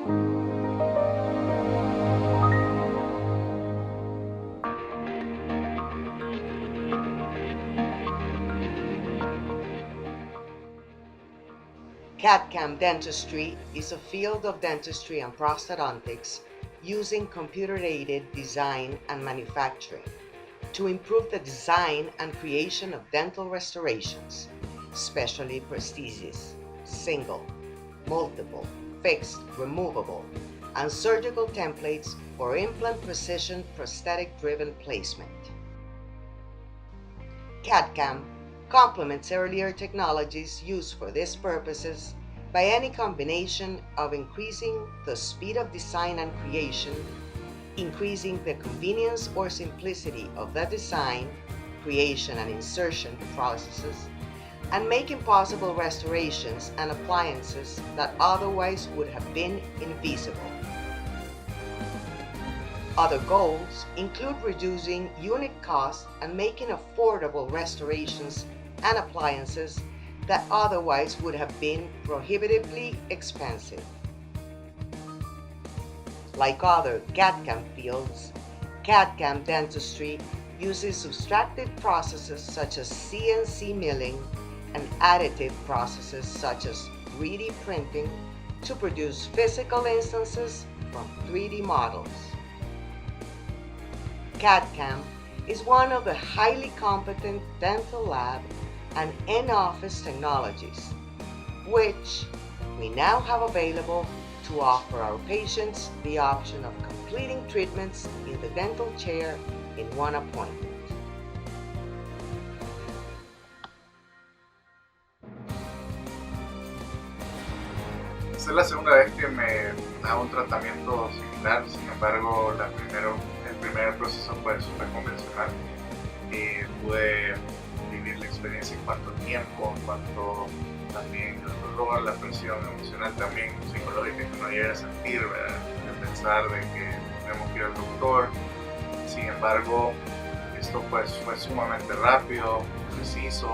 CAD CAM dentistry is a field of dentistry and prosthodontics using computer-aided design and manufacturing to improve the design and creation of dental restorations, especially prostheses, single, multiple, fixed, removable, and surgical templates for implant precision prosthetic-driven placement. CAD CAM complements earlier technologies used for these purposes by any combination of increasing the speed of design and creation, increasing the convenience or simplicity of the design, creation and insertion processes, and making possible restorations and appliances that otherwise would have been invisible. Other goals include reducing unit costs and making affordable restorations and appliances that otherwise would have been prohibitively expensive. Like other CAD CAM fields, CAD CAM dentistry uses subtractive processes such as CNC milling and additive processes such as 3D printing to produce physical instances from 3D models. CAD CAM is one of the highly competent dental lab and in-office technologies, which we now have available to offer our patients the option of completing treatments in the dental chair in one appointment. Esta es la segunda vez que me hago un tratamiento similar, sin embargo el primer proceso fue súper convencional. Pude vivir la experiencia en cuanto a tiempo, en cuanto también el dolor, la presión emocional también psicológica que uno llega a sentir, ¿verdad? De pensar de que tenemos que ir al doctor. Sin embargo, esto pues fue sumamente rápido, preciso.